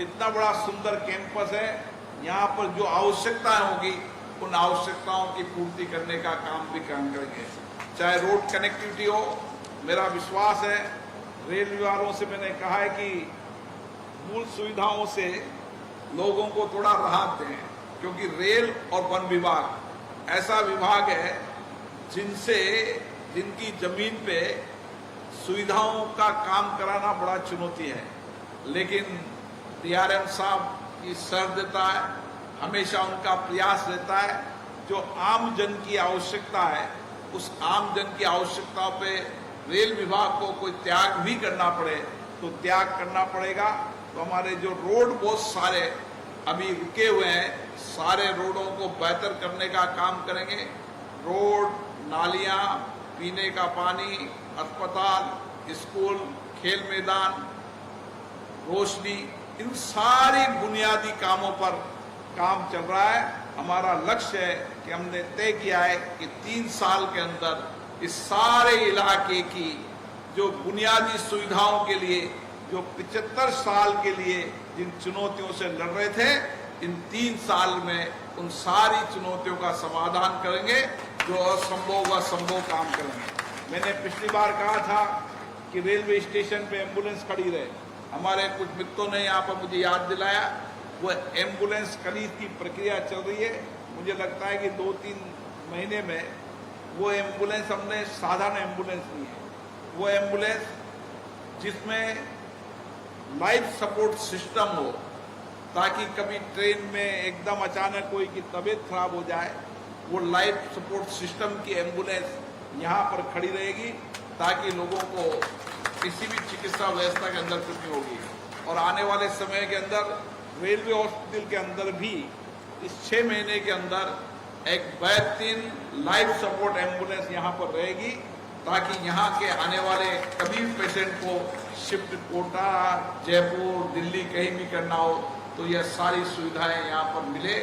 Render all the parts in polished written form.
इतना बड़ा सुंदर कैंपस है, यहाँ पर जो आवश्यकताएं होगी उन आवश्यकताओं की पूर्ति करने का काम भी करेंगे। चाहे रोड कनेक्टिविटी हो, मेरा विश्वास है रेल विभागों से मैंने कहा है कि मूल सुविधाओं से लोगों को थोड़ा राहत दें, क्योंकि रेल और वन विभाग ऐसा विभाग है जिनकी जमीन पे सुविधाओं का काम कराना बड़ा चुनौती है, लेकिन DRM साहब की सहृदयता है, हमेशा उनका प्रयास रहता है। जो आम जन की आवश्यकता है, उस आम जन की आवश्यकता पे रेल विभाग को कोई त्याग भी करना पड़े तो त्याग करना पड़ेगा। तो हमारे जो रोड बहुत सारे अभी रुके हुए हैं, सारे रोडों को बेहतर करने का काम करेंगे। रोड, नालियां, पीने का पानी, अस्पताल, स्कूल, खेल मैदान, रोशनी, इन सारी बुनियादी कामों पर काम चल रहा है। हमारा लक्ष्य है कि हमने तय किया है कि 3 साल के अंदर इस सारे इलाके की जो बुनियादी सुविधाओं के लिए, जो 75 साल के लिए जिन चुनौतियों से लड़ रहे थे, इन 3 साल में उन सारी चुनौतियों का समाधान करेंगे। जो असंभव व संभव काम करेंगे। मैंने पिछली बार कहा था कि रेलवे स्टेशन पे एम्बुलेंस खड़ी रहे, हमारे कुछ मित्रों ने यहाँ पर मुझे याद दिलाया, वो एम्बुलेंस खरीद की प्रक्रिया चल रही है। मुझे लगता है कि 2-3 महीने में वो एम्बुलेंस, हमने साधारण एम्बुलेंस ली है, वो एम्बुलेंस जिसमें लाइफ सपोर्ट सिस्टम हो, ताकि कभी ट्रेन में एकदम अचानक कोई की तबीयत खराब हो जाए, वो लाइफ सपोर्ट सिस्टम की एम्बुलेंस यहाँ पर खड़ी रहेगी, ताकि लोगों को किसी भी चिकित्सा व्यवस्था के अंदर कुछ नहीं होगी। और आने वाले समय के अंदर रेलवे हॉस्पिटल के अंदर भी इस 6 महीने के अंदर एक बेहतरीन लाइफ सपोर्ट एम्बुलेंस यहाँ पर रहेगी, ताकि यहाँ के आने वाले कभी भी पेशेंट को शिफ्ट कोटा, जयपुर, दिल्ली कहीं भी करना हो तो यह सारी सुविधाएं यहाँ पर मिले।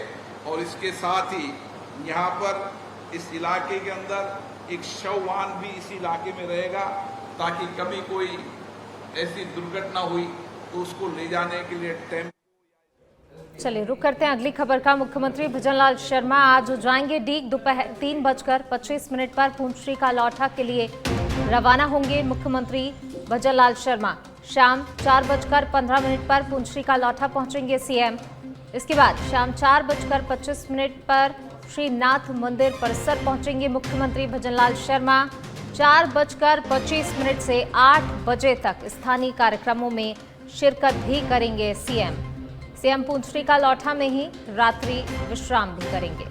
और इसके साथ ही यहाँ पर इस इलाके के अंदर एक शव वाहन भी इस इलाके में रहेगा, ताकि कभी कोई ऐसी दुर्घटना हुई तो उसको ले जाने के लिए टेम्पो। चलिए रुक करते हैं अगली खबर का। मुख्यमंत्री भजनलाल शर्मा आज जाएंगे डीग। दोपहर 3:25 पर पुंछरी का लौठा के लिए रवाना होंगे मुख्यमंत्री भजनलाल शर्मा। शाम 4:15 पर पुंछरी का लौठा पहुंचेंगे सीएम। इसके बाद शाम 4:25 पर श्रीनाथ मंदिर परिसर पहुंचेंगे मुख्यमंत्री भजनलाल शर्मा। 4:25 से 8 बजे तक स्थानीय कार्यक्रमों में शिरकत भी करेंगे सीएम पुंछरी का लौठा में ही रात्रि विश्राम भी करेंगे।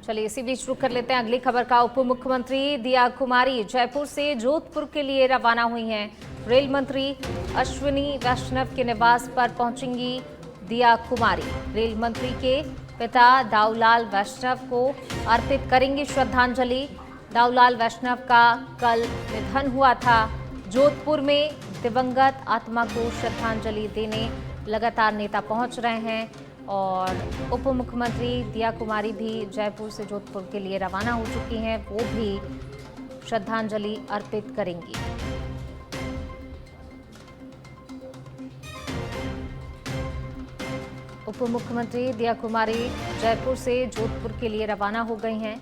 चलिए इसी बीच रुक कर लेते हैं अगली खबर का। उप मुख्यमंत्री दिया कुमारी जयपुर से जोधपुर के लिए रवाना हुई हैं। रेल मंत्री अश्विनी वैष्णव के निवास पर पहुंचेंगी दिया कुमारी। रेल मंत्री के पिता दाऊलाल वैष्णव को अर्पित करेंगी श्रद्धांजलि। दाऊलाल वैष्णव का कल निधन हुआ था। जोधपुर में दिवंगत आत्मा को श्रद्धांजलि देने लगातार नेता पहुंच रहे हैं और उप मुख्यमंत्री दिया कुमारी भी जयपुर से जोधपुर के लिए रवाना हो चुकी हैं। वो भी श्रद्धांजलि अर्पित करेंगी। उप मुख्यमंत्री दिया कुमारी जयपुर से जोधपुर के लिए रवाना हो गई हैं।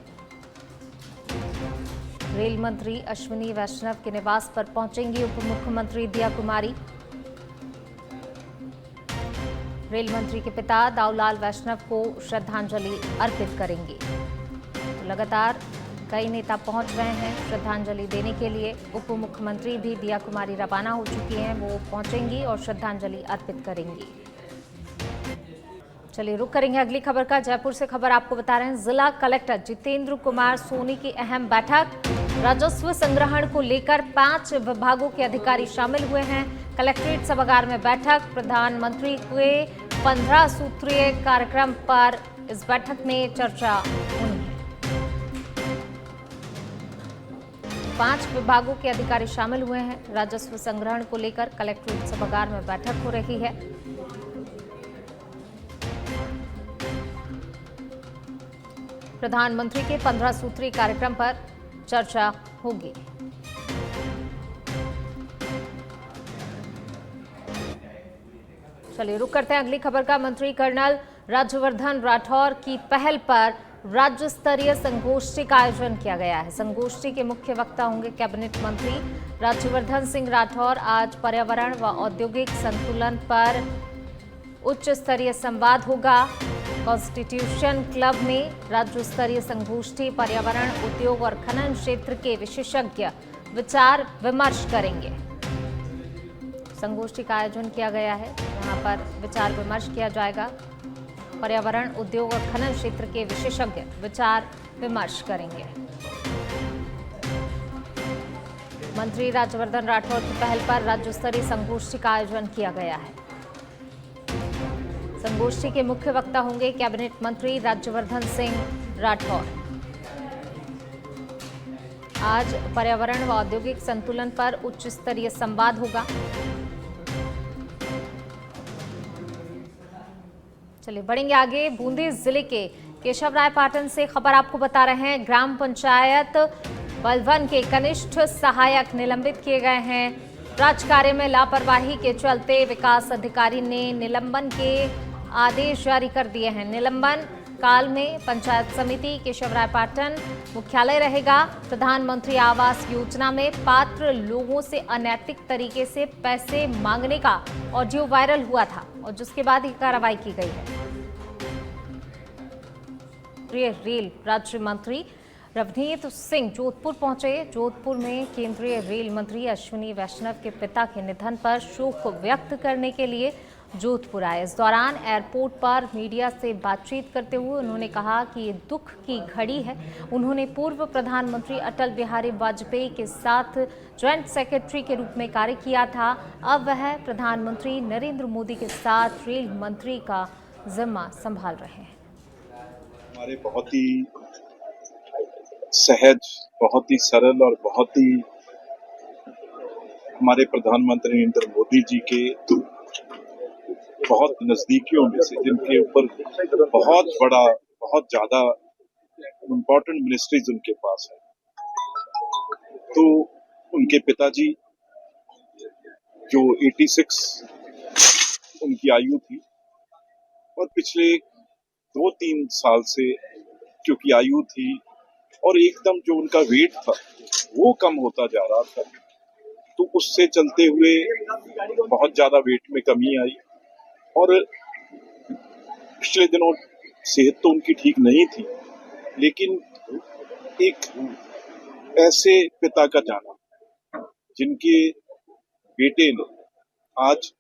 रेल मंत्री अश्विनी वैष्णव के निवास पर पहुंचेंगी उप मुख्यमंत्री दिया कुमारी। रेल मंत्री के पिता दाऊलाल वैष्णव को श्रद्धांजलि अर्पित करेंगी। तो लगातार कई नेता पहुंच रहे हैं श्रद्धांजलि देने के लिए। उप मुख्यमंत्री भी दिया कुमारी रवाना हो चुकी हैं, वो पहुंचेंगी और श्रद्धांजलि अर्पित करेंगी। चलिए रुक करेंगे अगली खबर का। जयपुर से खबर आपको बता रहे हैं। जिला कलेक्टर जितेंद्र कुमार सोनी की अहम बैठक। राजस्व संग्रहण को लेकर 5 विभागों के अधिकारी शामिल हुए हैं। कलेक्ट्रेट सभागार में बैठक। प्रधानमंत्री के 15 सूत्रीय कार्यक्रम पर इस बैठक में चर्चा हुई है। 5 विभागों के अधिकारी शामिल हुए हैं। राजस्व संग्रहण को लेकर कलेक्ट्रेट सभागार में बैठक हो रही है। प्रधानमंत्री के 15 सूत्रीय कार्यक्रम पर चर्चा होगी। चलिए रुक करते हैं अगली खबर का। मंत्री कर्नल राज्यवर्धन राठौर की पहल पर राज्य स्तरीय संगोष्ठी का आयोजन किया गया है। संगोष्ठी के मुख्य वक्ता होंगे कैबिनेट मंत्री राज्यवर्धन सिंह राठौर। आज पर्यावरण व औद्योगिक संतुलन पर उच्च स्तरीय संवाद होगा। कॉन्स्टिट्यूशन क्लब में राज्य स्तरीय संगोष्ठी पर्यावरण, उद्योग और खनन क्षेत्र के विशेषज्ञ विचार विमर्श करेंगे। संगोष्ठी का आयोजन किया गया है, यहाँ पर विचार विमर्श किया जाएगा। पर्यावरण, उद्योग और खनन क्षेत्र के विशेषज्ञ विचार विमर्श करेंगे। मंत्री राज्यवर्धन राठौर की पहल पर राज्य स्तरीय संगोष्ठी का आयोजन किया गया है। संगोष्ठी के मुख्य वक्ता होंगे कैबिनेट मंत्री राज्यवर्धन सिंह राठौर। आज पर्यावरण व औद्योगिक संतुलन पर उच्च स्तरीय संवाद होगा। चलिए बढ़ेंगे आगे। बूंदी जिले के केशवरायपाटन से खबर आपको बता रहे हैं। ग्राम पंचायत बलवन के कनिष्ठ सहायक निलंबित किए गए हैं। राज कार्य में लापरवाही के चलते विकास अधिकारी ने निलंबन के आदेश जारी कर दिए हैं। निलंबन काल में पंचायत समिति केशवरायपाटन मुख्यालय रहेगा। प्रधानमंत्री आवास योजना में पात्र लोगों से अनैतिक तरीके से पैसे मांगने का ऑडियो वायरल हुआ था और जिसके बाद ये कार्रवाई की गई है। रेल राज्य मंत्री रवनीत सिंह जोधपुर पहुंचे। जोधपुर में केंद्रीय रेल मंत्री अश्विनी वैष्णव के पिता के निधन पर शोक व्यक्त करने के लिए जोधपुर आए। इस दौरान एयरपोर्ट पर मीडिया से बातचीत करते हुए उन्होंने कहा कि ये दुख की घड़ी है। उन्होंने पूर्व प्रधानमंत्री अटल बिहारी वाजपेयी के साथ ज्वाइंट सेक्रेटरी के रूप में कार्य किया था। अब वह प्रधानमंत्री नरेंद्र मोदी के साथ रेल मंत्री का जिम्मा संभाल रहे हैं। हमारे बहुत ही सहज, बहुत ही सरल और बहुत ही हमारे प्रधानमंत्री नरेंद्र मोदी जी के बहुत नजदीकियों में से, जिनके ऊपर बहुत बड़ा, बहुत ज्यादा इम्पोर्टेंट मिनिस्ट्रीज उनके पास है, तो उनके पिताजी जो 86 उनकी आयु थी और पिछले 2-3 साल से क्योंकि आयु थी और एकदम जो उनका वेट था वो कम होता जा रहा था, तो उससे चलते हुए बहुत ज्यादा वेट में कमी आई और पिछले दिनों सेहत तो उनकी ठीक नहीं थी, लेकिन एक ऐसे पिता का जाना जिनके बेटे ने आज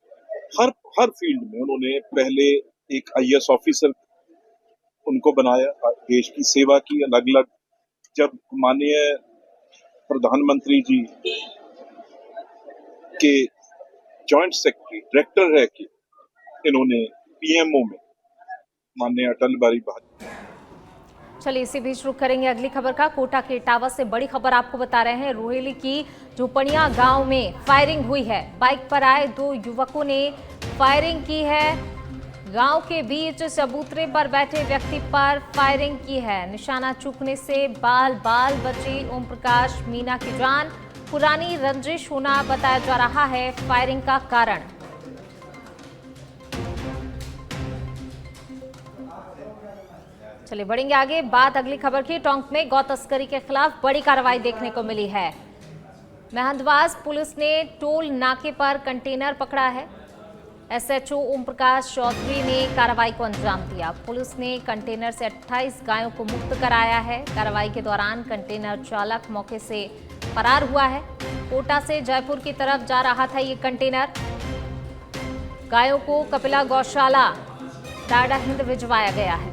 हर फील्ड में, उन्होंने पहले एक IAS ऑफिसर उनको बनाया, देश की सेवा की अलग अलग। जब माननीय प्रधानमंत्री जी के जॉइंट सेक्रेटरी डायरेक्टर रह के इन्होंने PMO में माननीय अटल बिहारी वाजपेयी। चलिए इसी बीच रुक करेंगे अगली खबर का। कोटा के इटावा से बड़ी खबर आपको बता रहे हैं। रोहेली की झोपड़िया गांव में फायरिंग हुई है। बाइक पर आए 2 युवकों ने फायरिंग की है। गांव के बीच चबूतरे पर बैठे व्यक्ति पर फायरिंग की है। निशाना चूकने से बाल बची ओम प्रकाश मीना की जान। पुरानी रंजिश होना बताया जा रहा है फायरिंग का कारण। चलिए बढ़ेंगे आगे। बात अगली खबर की। टोंक में गौ तस्करी के खिलाफ बड़ी कार्रवाई देखने को मिली है। महंदवास पुलिस ने टोल नाके पर कंटेनर पकड़ा है। SHO ओम प्रकाश चौधरी ने कार्रवाई को अंजाम दिया। पुलिस ने कंटेनर से 28 गायों को मुक्त कराया है। कार्रवाई के दौरान कंटेनर चालक मौके से फरार हुआ है। कोटा से जयपुर की तरफ जा रहा था ये कंटेनर। गायों को कपिला गौशाला टाडा हिंद भिजवाया गया है।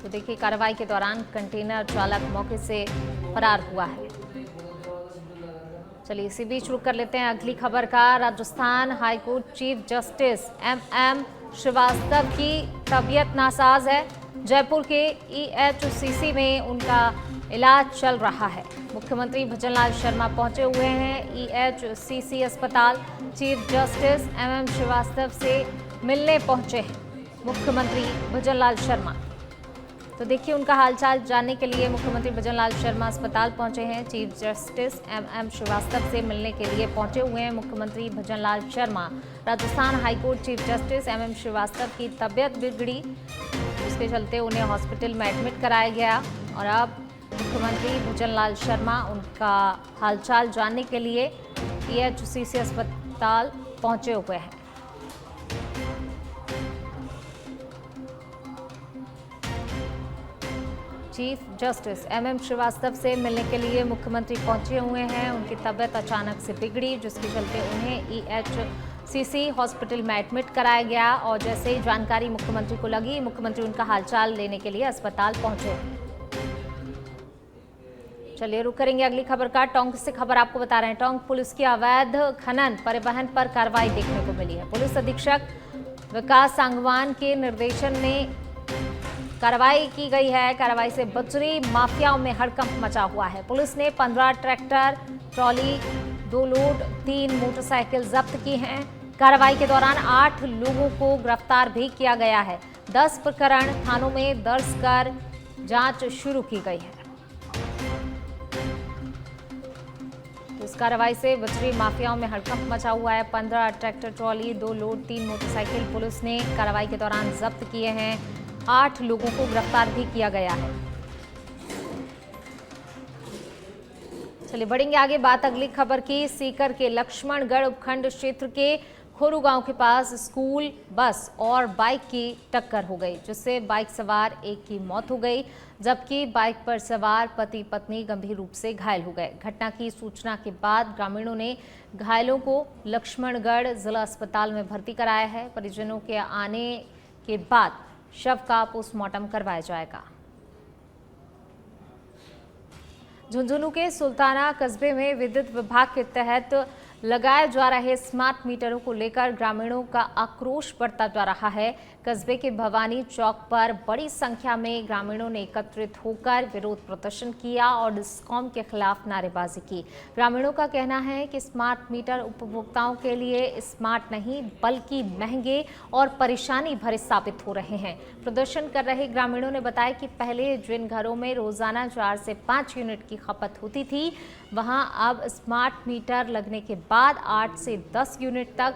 तो देखिए कार्रवाई के दौरान कंटेनर चालक मौके से फरार हुआ है। चलिए इसी बीच रुक कर लेते हैं अगली खबर का। Rajasthan high court chief justice MM Shrivastava की तबीयत नासाज है। जयपुर के EHCC में उनका इलाज चल रहा है। मुख्यमंत्री भजनलाल शर्मा पहुंचे हुए हैं EHCC अस्पताल। चीफ जस्टिस MM श्रीवास्तव से मिलने पहुंचे हैं। मुख्यमंत्री भजनलाल शर्मा। तो देखिए उनका हालचाल जानने के लिए मुख्यमंत्री भजनलाल शर्मा अस्पताल पहुंचे हैं। चीफ जस्टिस एम श्रीवास्तव से मिलने के लिए पहुंचे हुए हैं मुख्यमंत्री Bhajanlal Sharma. Rajasthan high court chief justice M Shrivastava की तबीयत बिगड़ी, जिसके चलते उन्हें हॉस्पिटल में एडमिट कराया गया और अब मुख्यमंत्री भजनलाल शर्मा उनका हालचाल जानने के लिए PHCC अस्पताल पहुंचे हुए हैं। चीफ जस्टिस एम श्रीवास्तव से मिलने के लिए मुख्यमंत्री पहुंचे हुए हैं। उनकी तबीयत अचानक से बिगड़ी, जिसके चलते उन्हें EHCC हॉस्पिटल में एडमिट कराया गया और जैसे ही जानकारी मुख्यमंत्री को लगी, मुख्यमंत्री उनका हालचाल लेने के लिए अस्पताल पहुंचे। चलिए रुक करेंगे अगली खबर का। टोंक से खबर आपको बता रहे हैं। टोंक पुलिस की अवैध खनन परिवहन पर कार्रवाई देखने को मिली है। पुलिस अधीक्षक विकास सांगवान के निर्देशन में कार्रवाई की गई है। कार्रवाई से बजरी माफियाओं में हड़कंप मचा हुआ है। पुलिस ने 15 ट्रैक्टर, ट्रॉली, 2 लोड, 3 मोटरसाइकिल जब्त की हैं। कार्रवाई के दौरान 8 लोगों को गिरफ्तार भी किया गया है। 10 प्रकरण थानों में दर्ज कर जांच शुरू की गई है। इस कार्रवाई से बजरी माफियाओं में हड़कंप मचा हुआ है। 15 tractor, trolley, 2 load, 3 motorcycle police ने कार्रवाई के दौरान जब्त किए हैं। 8 लोगों को गिरफ्तार भी किया गया है। चलिए बढ़ेंगे आगे। बात अगली खबर की। सीकर के लक्ष्मणगढ़ उपखंड क्षेत्र के खोरू गांव के पास स्कूल बस और बाइक की टक्कर हो गई, जिससे बाइक सवार एक की मौत हो गई, जबकि बाइक पर सवार पति पत्नी गंभीर रूप से घायल हो गए। घटना की सूचना के बाद ग्रामीणों ने घायलों को लक्ष्मणगढ़ जिला अस्पताल में भर्ती कराया है। परिजनों के आने के बाद शव का पोस्टमार्टम करवाया जाएगा। झुंझुनू के सुल्ताना कस्बे में विद्युत विभाग के तहत लगाए जा रहे स्मार्ट मीटरों को लेकर ग्रामीणों का आक्रोश बढ़ता जा रहा है। कस्बे के भवानी चौक पर बड़ी संख्या में ग्रामीणों ने एकत्रित होकर विरोध प्रदर्शन किया और डिस्कॉम के खिलाफ नारेबाजी की। ग्रामीणों का कहना है कि स्मार्ट मीटर उपभोक्ताओं के लिए स्मार्ट नहीं बल्कि महंगे और परेशानी भरे साबित हो रहे हैं। प्रदर्शन कर रहे ग्रामीणों ने बताया कि पहले जिन घरों में रोजाना 4 से 5 यूनिट की खपत होती थी, वहां अब स्मार्ट मीटर लगने के बाद 8 से 10 यूनिट तक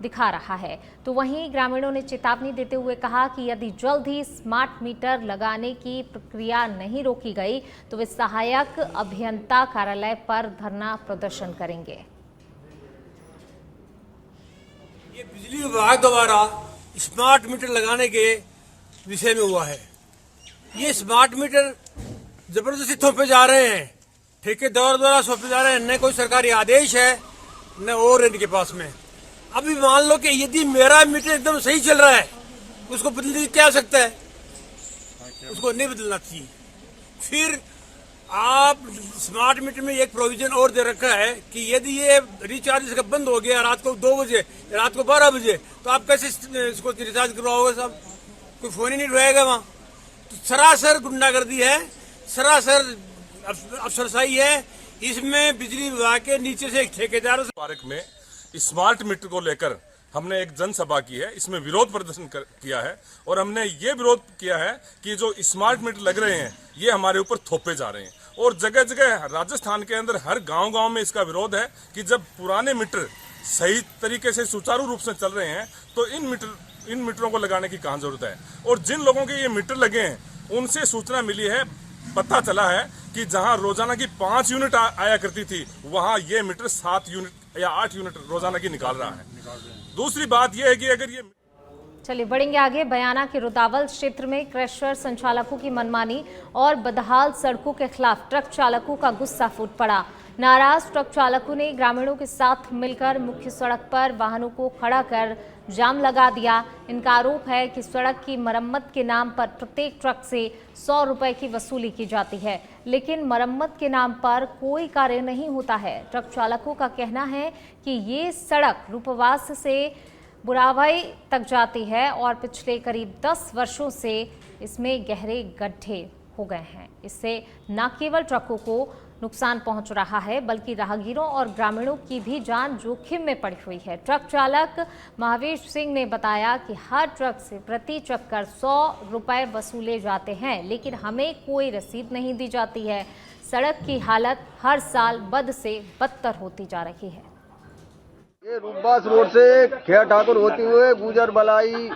दिखा रहा है। तो वहीं ग्रामीणों ने चेतावनी देते हुए कहा कि यदि जल्द ही स्मार्ट मीटर लगाने की प्रक्रिया नहीं रोकी गई तो वे सहायक अभियंता कार्यालय पर धरना प्रदर्शन करेंगे। ये बिजली विभाग द्वारा स्मार्ट मीटर लगाने के विषय में हुआ है। ये स्मार्ट मीटर जबरदस्ती थोपे जा रहे हैं, ठेकेदार द्वारा सौंपे जा रहे हैं। न कोई सरकारी आदेश है न और इनके पास में। अभी मान लो कि यदि मेरा मीटर एकदम सही चल रहा है, उसको बदलने क्या सकता है? उसको नहीं बदलना चाहिए। फिर आप स्मार्ट मीटर में एक प्रोविजन और दे रखा है कि यदि ये रिचार्ज इसका बंद हो गया रात को 2 बजे, रात को 12 बजे, तो आप कैसे इसको रिचार्ज करवाओगे? साहब कोई फोन ही नहीं उठाएगा वहाँ। तो सरासर गुंडागर्दी है, सरासर अफसरशाही है। इसमें बिजली विभाग के नीचे से एक ठेकेदार पार्क में स्मार्ट मीटर को लेकर हमने एक जनसभा की है, इसमें विरोध प्रदर्शन किया है और हमने ये विरोध किया है कि जो स्मार्ट मीटर लग रहे हैं ये हमारे ऊपर थोपे जा रहे हैं। और जगह जगह राजस्थान के अंदर हर गांव-गांव में इसका विरोध है कि जब पुराने मीटर सही तरीके से सुचारू रूप से चल रहे हैं तो इन मीटरों को लगाने की कहाँ जरूरत है। और जिन लोगों के ये मीटर लगे हैं उनसे सूचना मिली है, पता चला है कि जहां रोजाना की 5 यूनिट आया करती थी, वहां ये मीटर 7 यूनिट या 8 यूनिट रोजाना की निकाल रहा है। दूसरी बात यह है कि अगर ये चलिए बढ़ेंगे आगे। बयाना के रुदावल क्षेत्र में क्रशर संचालकों की मनमानी और बदहाल सड़कों के खिलाफ ट्रक चालकों का गुस्सा फूट पड़ा। नाराज ट्रक चालकों ने ग्रामीणों के साथ मिलकर मुख्य सड़क पर वाहनों को खड़ा कर जाम लगा दिया। इनका आरोप है कि सड़क की मरम्मत के नाम पर प्रत्येक ट्रक से 100 रुपए की वसूली की जाती है, लेकिन मरम्मत के नाम पर कोई कार्य नहीं होता है। ट्रक चालकों का कहना है कि ये सड़क रूपवास से बुरावई तक जाती है और पिछले करीब 10 वर्षों से इसमें गहरे गड्ढे हो गए हैं। इससे न केवल ट्रकों को नुकसान पहुंच रहा है, बल्कि राहगीरों और ग्रामीणों की भी जान जोखिम में पड़ी हुई है। ट्रक चालक महावीर सिंह ने बताया कि हर ट्रक से प्रति चक्कर 100 रुपए वसूले जाते हैं, लेकिन हमें कोई रसीद नहीं दी जाती है। सड़क की हालत हर साल बद से बदतर होती जा रही है। ये रूपबास रोड से खेड़ा ठाकुर होते हुए गुजर बलाई,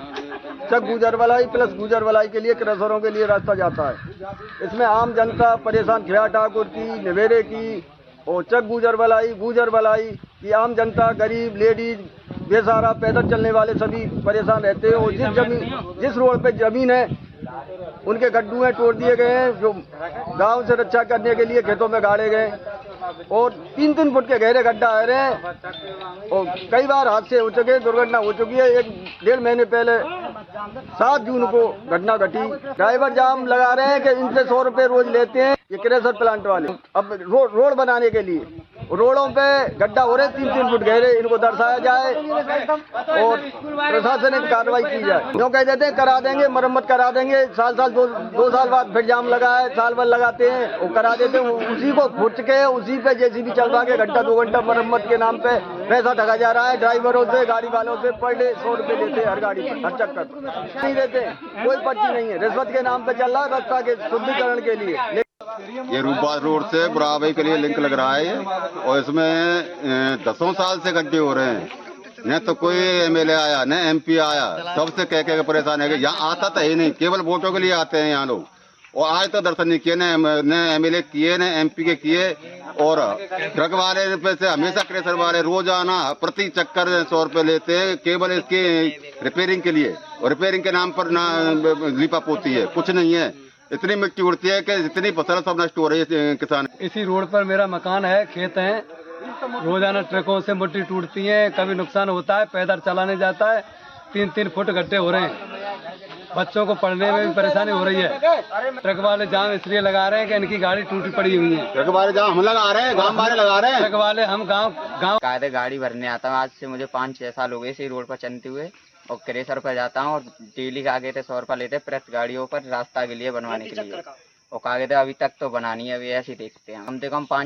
चक गुजर बलाई प्लस गुजर बलाई के लिए क्रशरों के लिए रास्ता जाता है। इसमें आम जनता परेशान, खेड़ा ठाकुर की, नवेरे की और चक गुजर बलाई की आम जनता, गरीब, लेडीज, बेसहारा, पैदल चलने वाले सभी परेशान रहते हैं। और जिस रोड पे जमीन है उनके गड्ढे तोड़ दिए गए हैं, जो गांव से रक्षा करने के लिए खेतों में गाड़े गए और 3-3 फुट के गहरे गड्ढा आ रहे हैं और कई बार हादसे हो चुके, दुर्घटना हो चुकी है। 1-1.5 महीने पहले 7 जून को घटना घटी। ड्राइवर जाम लगा रहे हैं कि इनसे 100 रुपए रोज लेते हैं ये क्रेशर प्लांट वाले। अब रोड बनाने के लिए रोडों पे गड्ढा हो रहे 3-3 फुट गहरे, इनको दर्शाया जाए और प्रशासनिक कार्रवाई की जाए। जो कह देते हैं करा देंगे, मरम्मत करा देंगे, साल 2 साल बाद फिर जाम लगा है, साल भर लगाते हैं वो करा देते हैं। उसी को फुट के उसी पे जेसीबी चलवा के घंटा 2 घंटा मरम्मत के नाम पे पैसा ठगा जा रहा है। ड्राइवरों से, गाड़ी वालों से पर डे 100 रुपए लेते हैं हर गाड़ी पर, हर चक्कर नहीं देते, कोई पर्ची नहीं है, रिश्वत के नाम पे चल रहा है रास्ता के शुद्धिकरण के लिए। ये रूपबास रोड से बुराबाई के लिए लिंक लग रहा है ये, और इसमें 10 साल से गड्ढे हो रहे हैं। न तो कोई एमएलए आया, न एमपी आया, सबसे कह परेशान है। यहाँ आता तो ही नहीं, केवल वोटों के लिए आते हैं यहाँ लोग। और आज तो दर्शन नहीं किए, न एमएलए किए, न एमपी के किए। और ट्रक वाले पैसे हमेशा क्रेशर वाले रोजाना प्रति चक्कर 100 रुपए लेते हैं, केवल इसके रिपेयरिंग के लिए। और रिपेयरिंग के नाम पर ना लिपा पोती है, कुछ नहीं है। इतनी मिट्टी उड़ती है कि जितनी फसल सब नष्ट हो रही है किसान। इसी रोड पर मेरा मकान है, खेत है, रोजाना ट्रकों से मिट्टी टूटती है, कभी नुकसान होता है, पैदल चलाने जाता है, 3-3 फुट गड्ढे हो रहे हैं। बच्चों को पढ़ने में भी परेशानी हो रही है। ट्रक वाले जाम इसलिए लगा रहे हैं कि इनकी गाड़ी टूटी पड़ी हुई है। ट्रक वाले जाम हम लगा रहे हैं, गाँव वाले लगा रहे हैं। ट्रक वाले हम गाँव कायदे गाड़ी भरने आता हूँ। आज से मुझे 5-6 साल हो गए इसी रोड पर चलते हुए, और क्रेशर पर जाता हूँ और डेली का आगे थे 100 रुपये लेते प्रति गाड़ियों पर रास्ता के लिए बनवाने के लिए। और कागज अभी तक तो बनानी है, अभी ऐसे देखते हैं। कम से कम 5